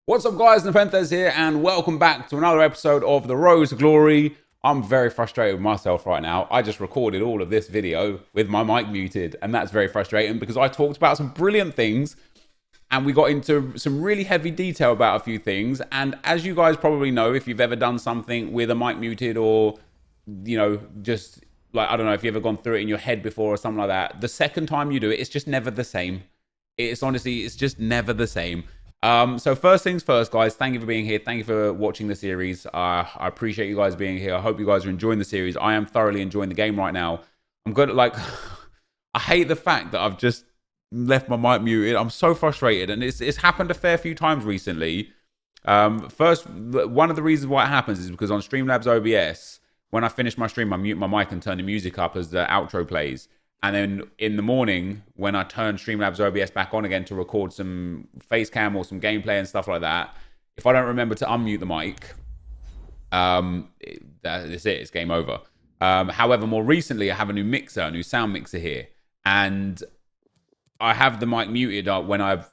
What's up, guys? NepentheZ here, and welcome back to another episode of The Road to Glory. I'm very frustrated with myself right now. I just recorded all of this video with my mic muted, and that's very frustrating because I talked about some brilliant things and we got into some really heavy detail about a few things. And as you guys probably know, if you've ever done something with a mic muted or, just like, I don't know, if you've ever gone through it in your head before or something like that, the second time you do it, it's just never the same. It's just never the same. So first things first, guys, thank you for being here. Thank you for watching the series. I appreciate you guys being here. I hope you guys are enjoying the series. I am thoroughly enjoying the game right now. I'm good at, I hate the fact that I've just left my mic muted. I'm so frustrated, and it's happened a fair few times recently. First, one of the reasons why it happens is because on Streamlabs OBS, when I finish my stream, I mute my mic and turn the music up as the outro plays. And then in the morning, when I turn Streamlabs OBS back on again to record some face cam or some gameplay and stuff like that, if I don't remember to unmute the mic, that's it. It's game over. However, more recently, I have a new sound mixer here, and I have the mic muted when I've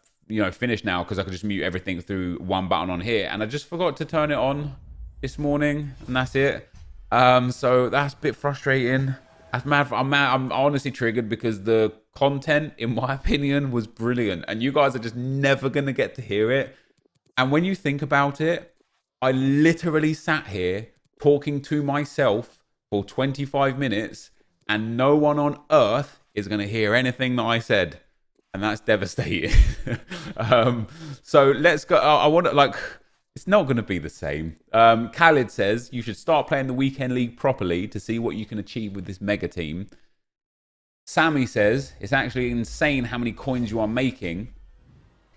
finished now, because I could just mute everything through one button on here, and I just forgot to turn it on this morning, and that's it. So that's a bit frustrating. I'm honestly triggered because the content, in my opinion, was brilliant, and you guys are just never gonna get to hear it. And when you think about it, I literally sat here talking to myself for 25 minutes, and no one on earth is gonna hear anything that I said, and that's devastating. So let's go. I want to it's not going to be the same. Khalid says, you should start playing the weekend league properly to see what you can achieve with this mega team. Sammy says, it's actually insane how many coins you are making.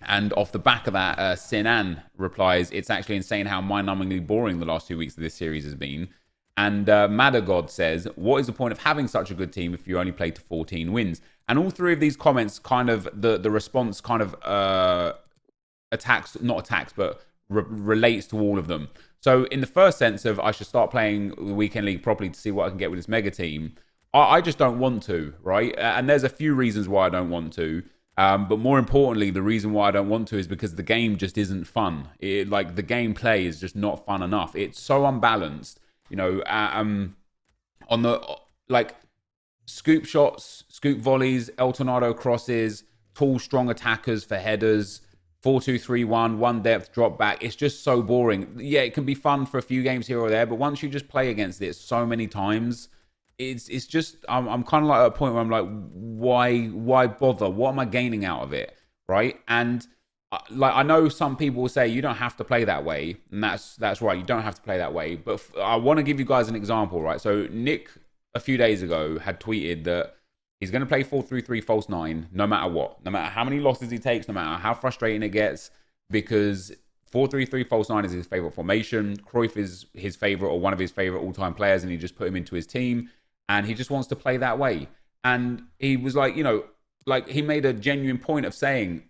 And off the back of that, Sinan replies, it's actually insane how mind-numbingly boring the last 2 weeks of this series has been. And Madagod says, what is the point of having such a good team if you only play to 14 wins? And all three of these comments kind of, the response kind of relates to all of them. So in the first sense of I should start playing the weekend league properly to see what I can get with this mega team, I just don't want to, right? And there's a few reasons why I don't want to. But more importantly, the reason why I don't want to is because the game just isn't fun. The gameplay is just not fun enough. It's so unbalanced, on the scoop shots, scoop volleys, El Tornado crosses, tall, strong attackers for headers, 4-2-3-1, one depth, drop back. It's just so boring. Yeah, it can be fun for a few games here or there, but once you just play against it so many times, it's just, I'm kind of like at a point where I'm like, why bother? What am I gaining out of it, right? And I know some people will say you don't have to play that way, and that's right. You don't have to play that way, but I want to give you guys an example, right? So Nick a few days ago had tweeted that he's going to play 4-3-3 false 9 no matter what. No matter how many losses he takes, no matter how frustrating it gets, because 4-3-3 false 9 is his favorite formation. Cruyff is his favorite, or one of his favorite all-time players, and he just put him into his team, and he just wants to play that way. And he was he made a genuine point of saying,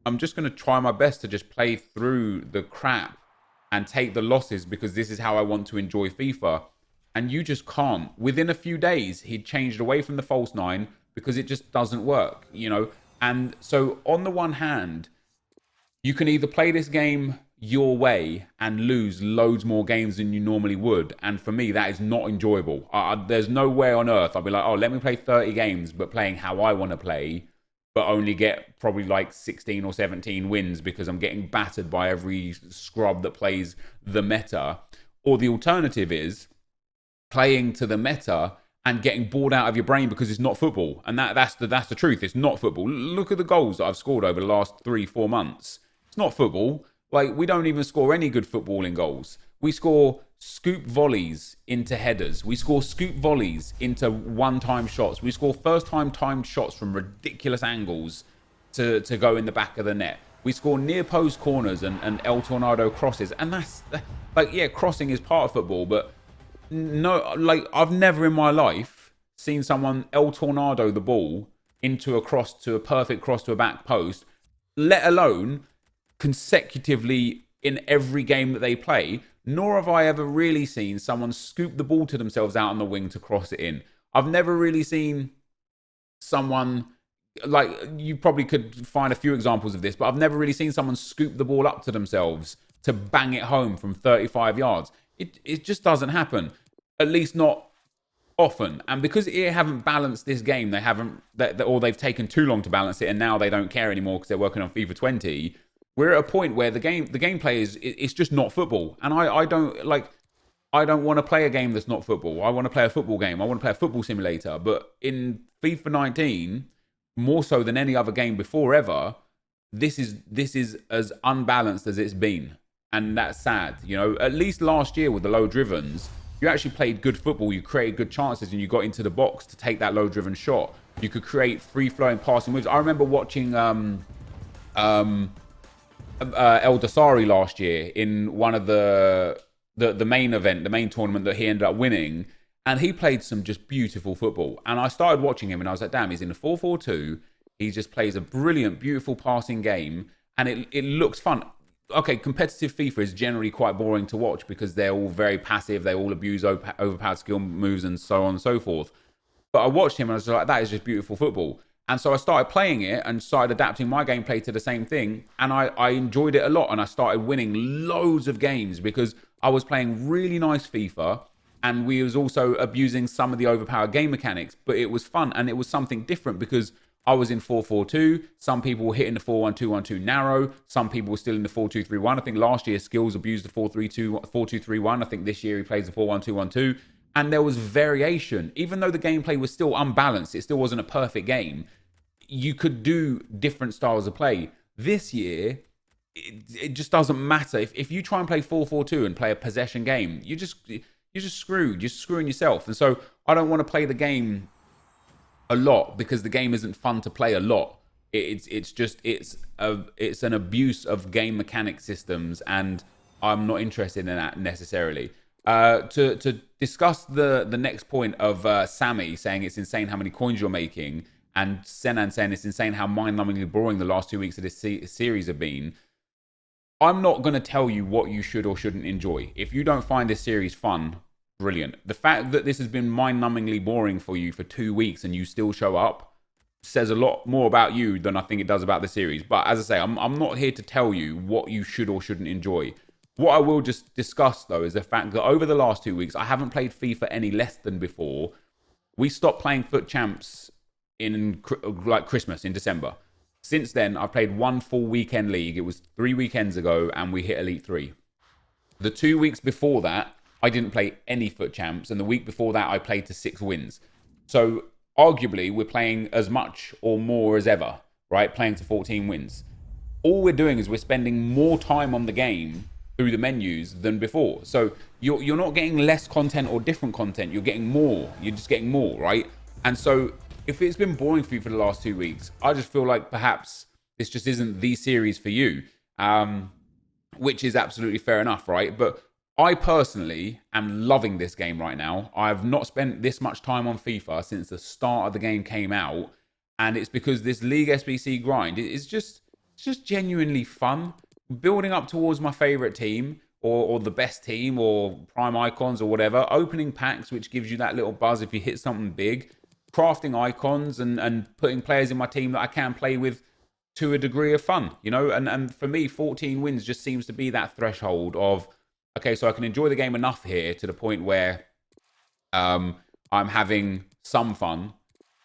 I'm just going to try my best to just play through the crap and take the losses because this is how I want to enjoy FIFA. And you just can't. Within a few days, he'd changed away from the false 9 because it just doesn't work, And so on the one hand, you can either play this game your way and lose loads more games than you normally would. And for me, that is not enjoyable. There's no way on earth I'll be like, oh, let me play 30 games, but playing how I want to play, but only get probably 16 or 17 wins because I'm getting battered by every scrub that plays the meta. Or the alternative is playing to the meta and getting bored out of your brain because it's not football. And that's the truth. It's not football. Look at the goals that I've scored over the last 3-4 months. It's not football. We don't even score any good footballing goals. We score scoop volleys into headers. We score scoop volleys into one-time shots. We score first-time timed shots from ridiculous angles to go in the back of the net. We score near post corners and El Tornado crosses. And that's, crossing is part of football, but no, I've never in my life seen someone El Tornado the ball into a perfect cross to a back post, let alone consecutively in every game that they play. Nor have I ever really seen someone scoop the ball to themselves out on the wing to cross it in. I've never really seen someone like you probably could find a few examples of this, but I've never really seen someone scoop the ball up to themselves to bang it home from 35 yards. It just doesn't happen, at least not often. And because EA haven't balanced this game, or they've taken too long to balance it, and now they don't care anymore because they're working on FIFA 20. We're at a point where the gameplay it's just not football, and I don't like. I don't want to play a game that's not football. I want to play a football game. I want to play a football simulator. But in FIFA 19, more so than any other game before ever, this is as unbalanced as it's been. And that's sad. You know, at least last year with the low drivens, you actually played good football. You created good chances and you got into the box to take that low driven shot. You could create free flowing passing moves. I remember watching El Dasari last year in one of the main event, the main tournament that he ended up winning, and he played some just beautiful football. And I started watching him and I was like, damn, he's in a 4-4-2. He just plays a brilliant, beautiful passing game, and it looks fun. Okay, competitive FIFA is generally quite boring to watch because they're all very passive. They all abuse overpowered skill moves and so on and so forth. But I watched him and I was like, that is just beautiful football. And so I started playing it and started adapting my gameplay to the same thing. And I enjoyed it a lot. And I started winning loads of games because I was playing really nice FIFA. And we was also abusing some of the overpowered game mechanics. But it was fun and it was something different because I was in 4-4-2. Some people were hitting the 4-1-2-1-2 narrow. Some people were still in the 4-2-3-1. I think last year Skills abused the 4-2-3-1. I think this year he plays the 4-1-2-1-2. And there was variation. Even though the gameplay was still unbalanced, it still wasn't a perfect game. You could do different styles of play. This year, it just doesn't matter. If you try and play 4-4-2 and play a possession game, you're just screwed. You're screwing yourself. And so I don't want to play the game a lot because the game isn't fun to play a lot. It's an abuse of game mechanic systems, and I'm not interested in that necessarily. To discuss the next point of Sammy saying it's insane how many coins you're making, and Senan saying it's insane how mind-numbingly boring the last 2 weeks of this series have been. I'm not going to tell you what you should or shouldn't enjoy. If you don't find this series fun, brilliant. The fact that this has been mind-numbingly boring for you for 2 weeks and you still show up says a lot more about you than I think it does about the series. But as I say, I'm not here to tell you what you should or shouldn't enjoy. What I will just discuss, though, is the fact that over the last 2 weeks, I haven't played FIFA any less than before. We stopped playing Foot Champs in like Christmas in December. Since then, I've played one full weekend league. It was 3 weekends ago, and we hit Elite 3. The 2 weeks before that, I didn't play any Foot Champs, and the week before that, I played to 6 wins. So arguably, we're playing as much or more as ever, right? Playing to 14 wins. All we're doing is we're spending more time on the game through the menus than before. So you're not getting less content or different content. You're getting more. You're just getting more, right? And so if it's been boring for you for the last 2 weeks, I just feel like perhaps this just isn't the series for you, which is absolutely fair enough, right? But I personally am loving this game right now. I've not spent this much time on FIFA since the start of the game came out, and it's because this League SBC grind is just genuinely fun. Building up towards my favorite team or the best team or prime icons or whatever, opening packs, which gives you that little buzz if you hit something big, crafting icons and putting players in my team that I can play with to a degree of fun, you know? And for me, 14 wins just seems to be that threshold of, okay, so I can enjoy the game enough here to the point where I'm having some fun,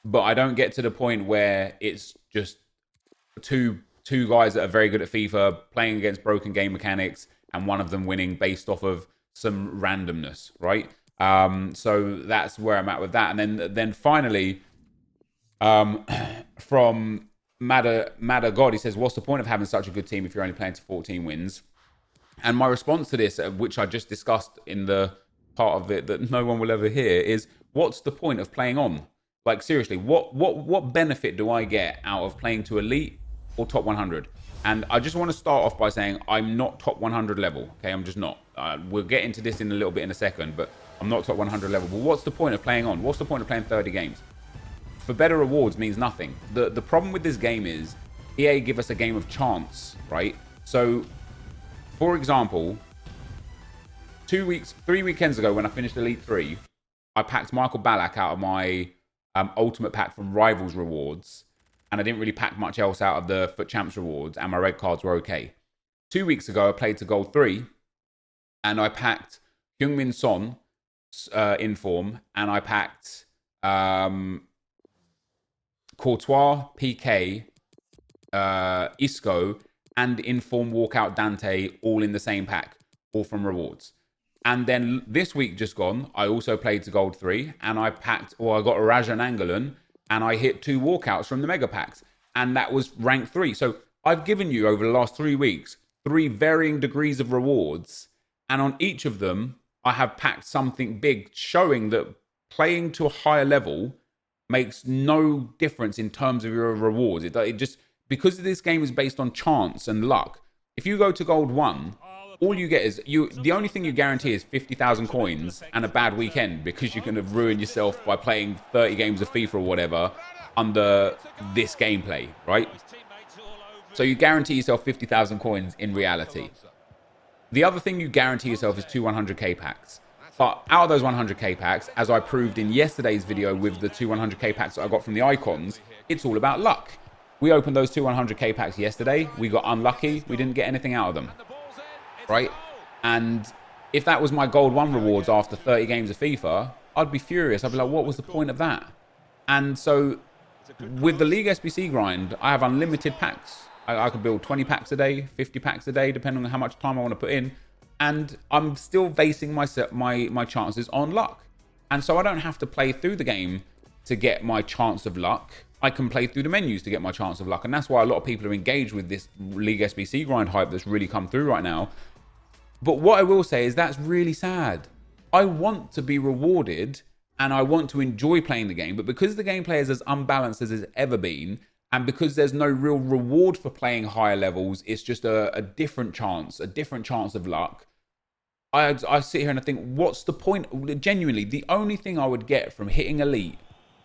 but I don't get to the point where it's just two guys that are very good at FIFA playing against broken game mechanics and one of them winning based off of some randomness, right? So that's where I'm at with that. And then finally, from Madder God, he says, what's the point of having such a good team if you're only playing to 14 wins? And my response to this, which I just discussed in the part of it that no one will ever hear, is what's the point of playing on? Like, seriously, what benefit do I get out of playing to Elite or top 100? And I just want to start off by saying I'm not top 100 level. Okay, I'm just not. We'll get into this in a little bit in a second, but I'm not top 100 level. But what's the point of playing on? What's the point of playing 30 games? For better rewards means nothing. The problem with this game is EA give us a game of chance, right? So, for example, 3 weekends ago when I finished Elite 3, I packed Michael Ballack out of my Ultimate Pack from Rivals Rewards. and I didn't really pack much else out of the FUT Champs rewards, and my red cards were okay. 2 weeks ago, I played to gold 3, and I packed Heung-min Son in form, and I packed Courtois, PK, Isco, and in-form walkout Dante, all in the same pack, all from rewards. And then this week just gone, I also played to gold 3, and I got a Rajan Angolan, and I hit 2 walkouts from the mega packs, and that was rank 3. So I've given you over the last 3 weeks 3 varying degrees of rewards, and on each of them, I have packed something big, showing that playing to a higher level makes no difference in terms of your rewards. It just, because this game is based on chance and luck. If you go to gold 1, all you get is the only thing you guarantee is 50,000 coins and a bad weekend, because you're going to ruin yourself by playing 30 games of FIFA or whatever under this gameplay, right? So you guarantee yourself 50,000 coins in reality. The other thing you guarantee yourself is 2 100k packs. But out of those 100k packs, as I proved in yesterday's video with the 2 100k packs that I got from the icons, it's all about luck. We opened those 2 100k packs yesterday. We got unlucky. We didn't get anything out of them, right? And if that was my gold 1 rewards after 30 games of FIFA, I'd be furious. I'd be like, what was the point of that? And so with the League SBC grind, I have unlimited packs. I could build 20 packs a day, 50 packs a day, depending on how much time I want to put in. And I'm still basing my chances on luck. And so I don't have to play through the game to get my chance of luck. I can play through the menus to get my chance of luck. And that's why a lot of people are engaged with this League SBC grind hype that's really come through right now. But what I will say is that's really sad. I want to be rewarded and I want to enjoy playing the game. But because the gameplay is as unbalanced as it's ever been, and because there's no real reward for playing higher levels, it's just a different chance of luck. I sit here and I think, what's the point? Genuinely, the only thing I would get from hitting elite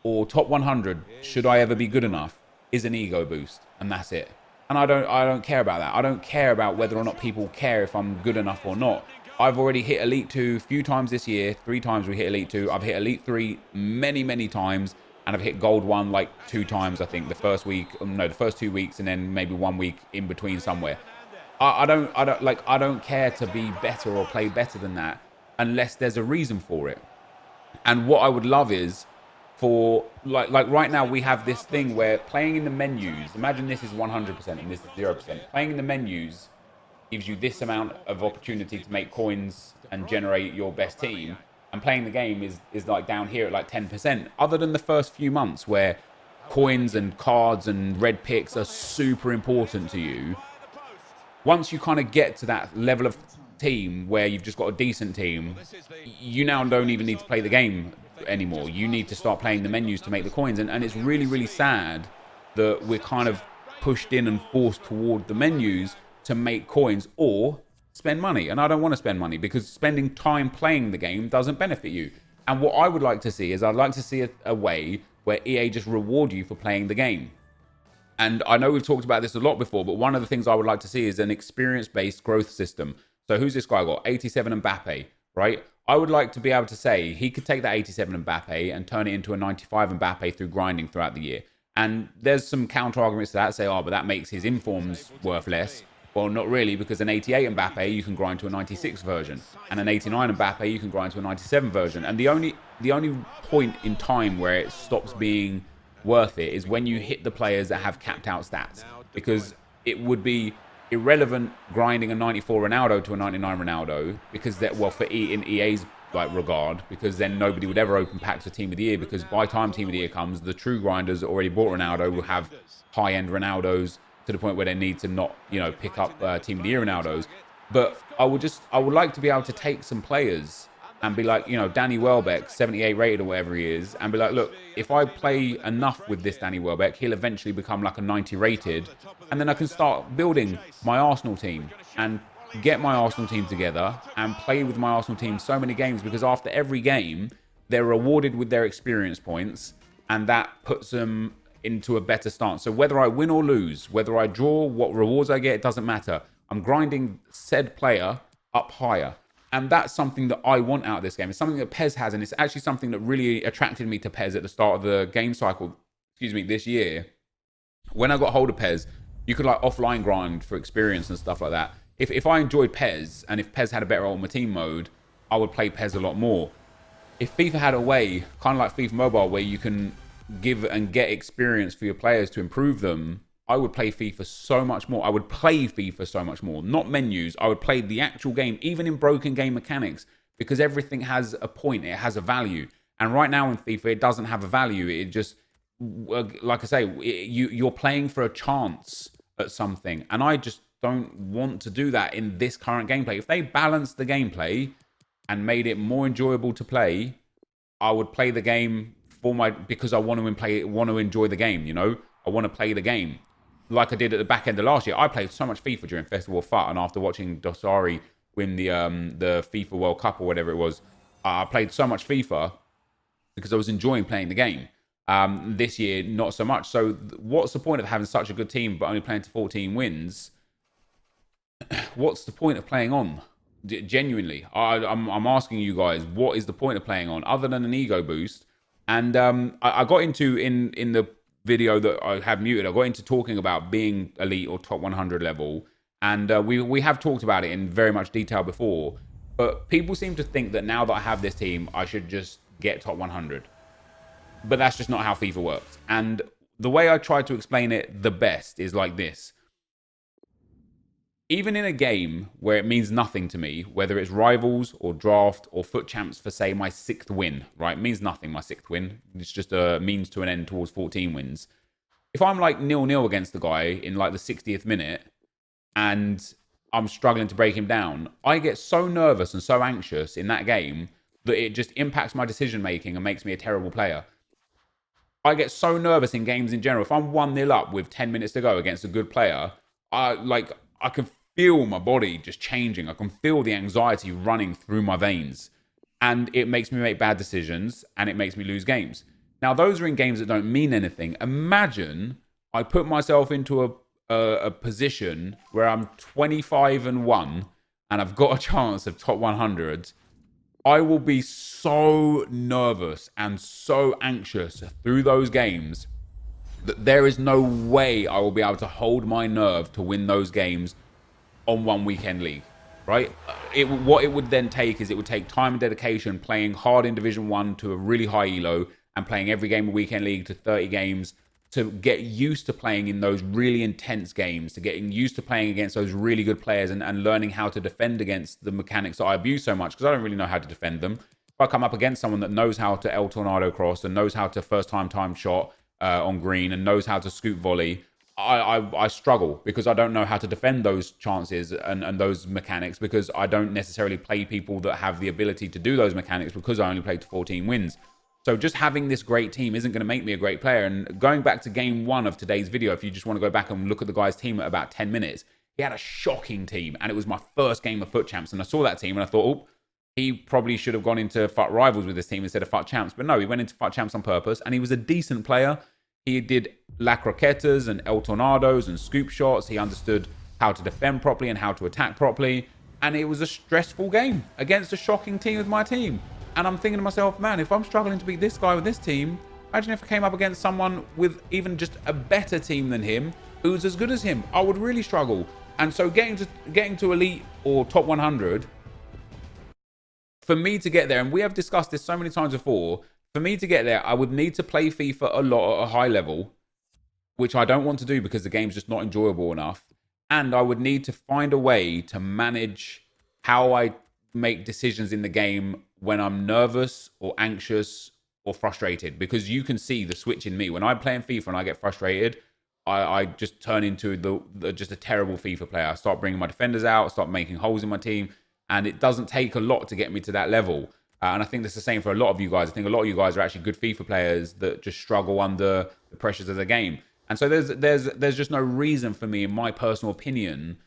or top 100, should I ever be good enough, is an ego boost, and that's it. And I don't care about that. I don't care about whether or not people care if I'm good enough or not. I've already hit Elite 2 a few times this year. 3 times we hit Elite 2. I've hit Elite 3 many times. And I've hit Gold 1 like 2 times, I think, the first 2 weeks, and then maybe 1 week in between somewhere. I don't care to be better or play better than that unless there's a reason for it. And what I would love is for like right now we have this thing where playing in the menus, imagine this is 100% and this is 0%. Playing in the menus gives you this amount of opportunity to make coins and generate your best team. And playing the game is like down here at like 10%, other than the first few months where coins and cards and red picks are super important to you. Once you kind of get to that level of team where you've just got a decent team, you now don't even need to play the game anymore. You need to start playing the menus to make the coins. And it's really sad that we're kind of pushed in and forced toward the menus to make coins or spend money. And I don't want to spend money because spending time playing the game doesn't benefit you. And what I would like to see is I'd like to see a way where EA just reward you for playing the game. And I know we've talked about this a lot before, but one of the things I would like to see is an experience-based growth system. So who's this guy got? 87 Mbappe, right? I would like to be able to say he could take that 87 Mbappe and turn it into a 95 Mbappe through grinding throughout the year. And there's some counter arguments to that, say, oh, but that makes his informs worth less. Well, not really, because an 88 Mbappe, you can grind to a 96 version. And an 89 Mbappe, you can grind to a 97 version. And the only point in time where it stops being worth it is when you hit the players that have capped out stats. Because it would be irrelevant grinding a 94 Ronaldo to a 99 Ronaldo, because that, well, in EA's like regard, because then nobody would ever open packs for Team of the Year, because by the time Team of the Year comes, the true grinders that already bought Ronaldo will have high-end Ronaldos to the point where they need to not, pick up Team of the Year Ronaldos. But I would like to be able to take some players and be like, Danny Welbeck, 78 rated or whatever he is, and be like, look, if I play enough with this Danny Welbeck, he'll eventually become like a 90 rated, and then I can start building my Arsenal team and get my Arsenal team together and play with my Arsenal team so many games, because after every game, they're rewarded with their experience points, and that puts them into a better stance. So whether I win or lose, whether I draw, what rewards I get, it doesn't matter. I'm grinding said player up higher. And that's something that I want out of this game. It's something that PEZ has, and it's actually something that really attracted me to PEZ at the start of the game cycle, this year, When I got hold of PEZ, you could like offline grind for experience and stuff like that. If I enjoyed PEZ and if PEZ had a better Ultimate Team mode, I would play PEZ a lot more. If FIFA had a way, kind of like FIFA Mobile, where you can give and get experience for your players to improve them, I would play FIFA so much more. I would play FIFA so much more. Not menus. I would play the actual game, even in broken game mechanics, because everything has a point. It has a value. And right now in FIFA, it doesn't have a value. It just, like I say, you're playing for a chance at something. And I just don't want to do that in this current gameplay. If they balanced the gameplay and made it more enjoyable to play, I would play the game because I want to enjoy the game, you know? I want to play the game. Like I did at the back end of last year. I played so much FIFA during Festival of FUT, and after watching Dosari win the FIFA World Cup or whatever it was, I played so much FIFA because I was enjoying playing the game. This year, not so much. So what's the point of having such a good team but only playing to 14 wins? What's the point of playing on? Genuinely, I'm asking you guys, what is the point of playing on other than an ego boost? And I got into in the video that I had muted, I got into talking about being elite or top 100 level, and we have talked about it in very much detail before. But people seem to think that now that I have this team, I should just get top 100. But that's just not how FIFA works. And the way I try to explain it the best is like this. Even in a game where it means nothing to me, whether it's rivals or draft or foot champs for, say, my 6th win, right? It means nothing, my 6th win. It's just a means to an end towards 14 wins. If I'm like 0-0 against the guy in like the 60th minute and I'm struggling to break him down, I get so nervous and so anxious in that game that it just impacts my decision making and makes me a terrible player. I get so nervous in games in general. If I'm 1-0 up with 10 minutes to go against a good player, I can feel my body just changing. I can feel the anxiety running through my veins, and it makes me make bad decisions and it makes me lose games. Now, those are in games that don't mean anything. Imagine I put myself into a position where I'm 25-1 and I've got a chance of top 100. I will be so nervous and so anxious through those games that there is no way I will be able to hold my nerve to win those games on one weekend league, right? What it would then take is it would take time and dedication playing hard in Division 1 to a really high elo and playing every game of weekend league to 30 games to get used to playing in those really intense games, to getting used to playing against those really good players and learning how to defend against the mechanics that I abuse so much because I don't really know how to defend them. If I come up against someone that knows how to El Tornado cross and knows how to first time shot on green and knows how to scoop volley, I struggle because I don't know how to defend those chances and those mechanics because I don't necessarily play people that have the ability to do those mechanics because I only played to 14 wins. So just having this great team isn't going to make me a great player. And going back to game 1 of today's video, if you just want to go back and look at the guy's team at about 10 minutes, he had a shocking team. And it was my first game of FUT Champs. And I saw that team and I thought, oh, he probably should have gone into FUT Rivals with this team instead of FUT Champs. But no, he went into FUT Champs on purpose. And he was a decent player. He did La Croquetas and El Tornados and scoop shots. He understood how to defend properly and how to attack properly. And it was a stressful game against a shocking team with my team. And I'm thinking to myself, man, if I'm struggling to beat this guy with this team, imagine if I came up against someone with even just a better team than him, who's as good as him. I would really struggle. And so getting to elite or top 100, for me to get there, and we have discussed this so many times before, for me to get there, I would need to play FIFA a lot at a high level, which I don't want to do because the game's just not enjoyable enough. And I would need to find a way to manage how I make decisions in the game when I'm nervous or anxious or frustrated, because you can see the switch in me. When I'm playing FIFA and I get frustrated, I just turn into just a terrible FIFA player. I start bringing my defenders out, I start making holes in my team, and it doesn't take a lot to get me to that level. And I think that's the same for a lot of you guys. I think a lot of you guys are actually good FIFA players that just struggle under the pressures of the game. And so there's just no reason for me, in my personal opinion,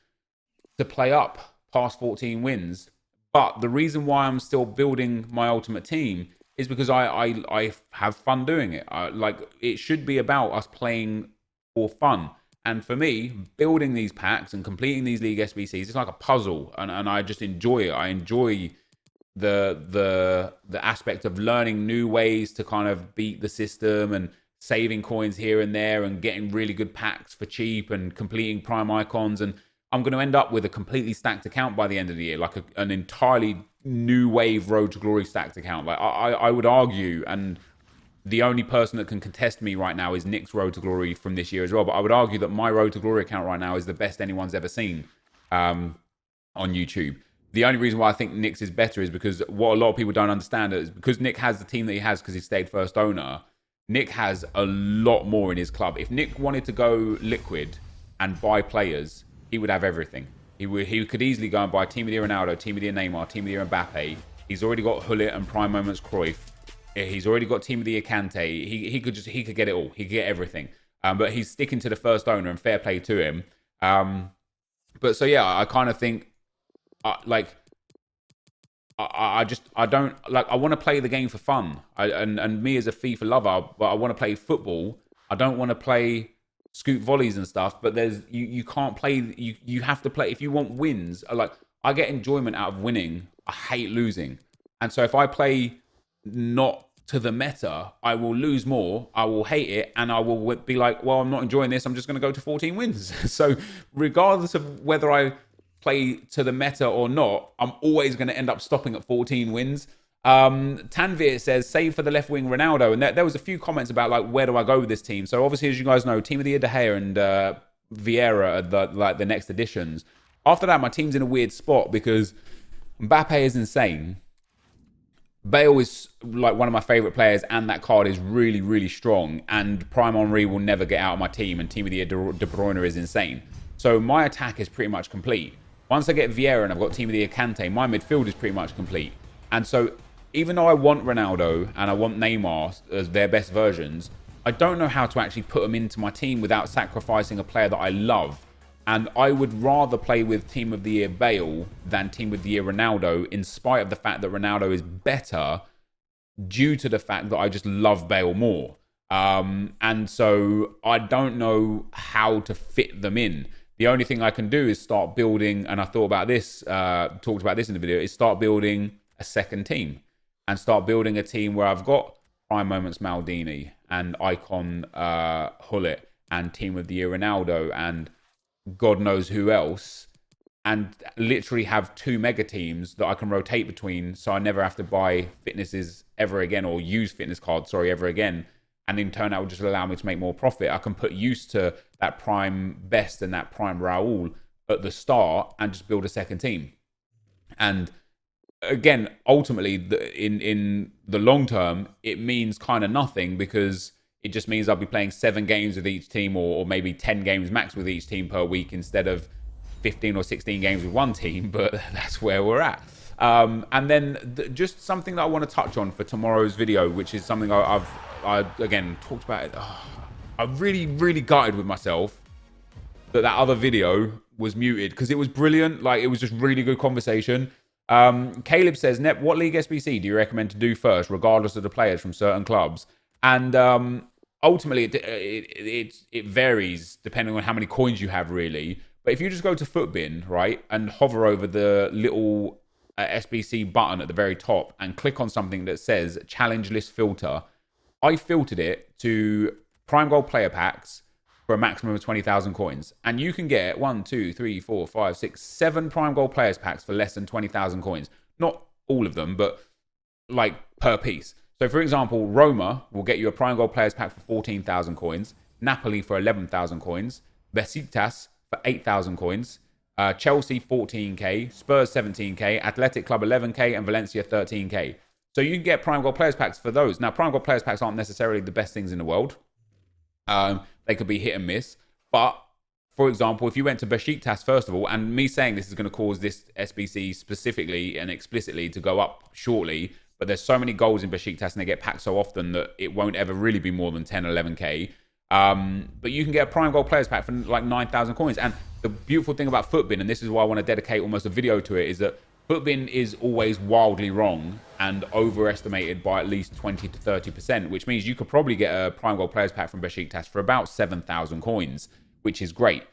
to play up past 14 wins. But the reason why I'm still building my ultimate team is because I have fun doing it. It should be about us playing for fun. And for me, building these packs and completing these League SBCs, it's like a puzzle. And I just enjoy it. I enjoy the aspect of learning new ways to kind of beat the system and saving coins here and there and getting really good packs for cheap and completing prime icons. And I'm going to end up with a completely stacked account by the end of the year, like an entirely new wave Road to Glory stacked account. Like I would argue, and the only person that can contest me right now is Nick's Road to Glory from this year as well. But I would argue that my Road to Glory account right now is the best anyone's ever seen on YouTube. The only reason why I think Nick's is better is because what a lot of people don't understand is because Nick has the team that he has because he stayed first owner. Nick has a lot more in his club. If Nick wanted to go liquid and buy players, he would have everything. He could easily go and buy Team of the Year Ronaldo, Team of the Year Neymar, Team of the Year Mbappe. He's already got Hullet and Prime Moments Cruyff. He's already got Team of the Year Kante. He could get it all. He could get everything. But he's sticking to the first owner, and fair play to him. But so yeah, I kind of think I don't like. I want to play the game for fun. And me as a FIFA lover, but I want to play football. I don't want to play scoop volleys and stuff. But you can't play. You have to play if you want wins. Like I get enjoyment out of winning. I hate losing. And so if I play not to the meta, I will lose more. I will hate it, and I will be like, well, I'm not enjoying this. I'm just going to go to 14 wins. So regardless of whether I play to the meta or not, I'm always going to end up stopping at 14 wins. Tanvir says, save for the left wing Ronaldo. And there was a few comments about like, where do I go with this team? So obviously, as you guys know, Team of the Year De Gea and Vieira are the next additions. After that, my team's in a weird spot because Mbappe is insane. Bale is like one of my favorite players, and that card is really, really strong. And Prime Henry will never get out of my team, and Team of the Year De Bruyne is insane. So my attack is pretty much complete. Once I get Vieira and I've got Team of the Year Kante, my midfield is pretty much complete. And so even though I want Ronaldo and I want Neymar as their best versions, I don't know how to actually put them into my team without sacrificing a player that I love. And I would rather play with Team of the Year Bale than Team of the Year Ronaldo, in spite of the fact that Ronaldo is better due to the fact that I just love Bale more. And so I don't know how to fit them in. The only thing I can do is start building, and I thought about this, talked about this in the video, is start building a second team. And start building a team where I've got Prime Moments Maldini and Icon Hullet and Team of the Year Ronaldo and God knows who else, and literally have two mega teams that I can rotate between, so I never have to buy fitnesses ever again, or use fitness cards, ever again. And in turn, that will just allow me to make more profit. I can put use to that Prime Best and that Prime Raul at the start and just build a second team. And again, ultimately, in the long term, it means kind of nothing, because it just means I'll be playing 7 games with each team, or maybe 10 games max with each team per week, instead of 15 or 16 games with one team. But that's where we're at. And then just something that I want to touch on for tomorrow's video, which is something I again talked about it. I'm really, really gutted with myself that other video was muted, because it was brilliant. Like, it was just really good conversation. Caleb says, Nep, what league SBC do you recommend to do first, regardless of the players from certain clubs? And ultimately, it varies depending on how many coins you have, really. But if you just go to Footbin, right, and hover over the little SBC button at the very top and click on something that says Challenge List Filter, I filtered it to Prime Gold player packs for a maximum of 20,000 coins. And you can get 1, 2, 3, 4, 5, 6, 7 Prime Gold players packs for less than 20,000 coins. Not all of them, but like per piece. So for example, Roma will get you a Prime Gold players pack for 14,000 coins. Napoli for 11,000 coins. Besiktas for 8,000 coins. Chelsea 14k. Spurs 17k. Athletic Club 11k. And Valencia 13k. So you can get Prime Gold players packs for those. Now, Prime Gold players packs aren't necessarily the best things in the world. They could be hit and miss. But, for example, if you went to Besiktas, first of all, and me saying this is going to cause this SBC specifically and explicitly to go up shortly, but there's so many goals in Besiktas and they get packed so often that it won't ever really be more than 10, 11k. But you can get a Prime Gold players pack for like 9,000 coins. And the beautiful thing about Footbin, and this is why I want to dedicate almost a video to it, is that Footbin is always wildly wrong and overestimated by at least 20 to 30%, which means you could probably get a Prime Gold players pack from Besiktas for about 7,000 coins, which is great.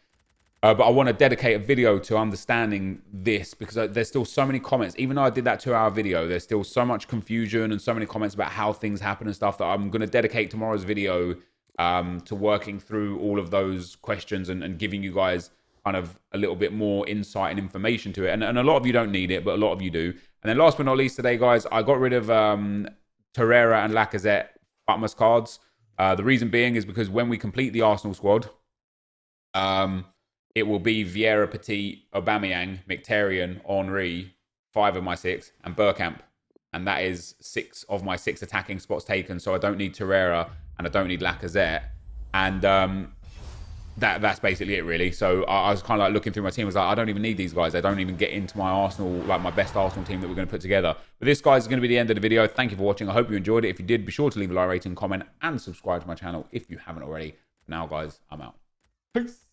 But I want to dedicate a video to understanding this, because there's still so many comments. Even though I did that 2-hour video, there's still so much confusion and so many comments about how things happen and stuff, that I'm going to dedicate tomorrow's video to working through all of those questions and giving you guys kind of a little bit more insight and information to it. And a lot of you don't need it, but a lot of you do. And then last but not least today, guys, I got rid of Torreira and Lacazette Butmus cards. The reason being is because when we complete the Arsenal squad, it will be Vieira, Petit, Aubameyang, Mkhitaryan, Henry, 5 of my 6, and Bergkamp. And that is 6 of my 6 attacking spots taken. So I don't need Torreira and I don't need Lacazette. And that's basically it, really. So I was kind of like looking through my team. I was like, I don't even need these guys. They don't even get into my Arsenal, like my best Arsenal team that we're going to put together. But this, guys, is going to be the end of the video. Thank you for watching. I hope you enjoyed it. If you did, be sure to leave a like, rating, comment, and subscribe to my channel if you haven't already. For now, guys, I'm out. Peace.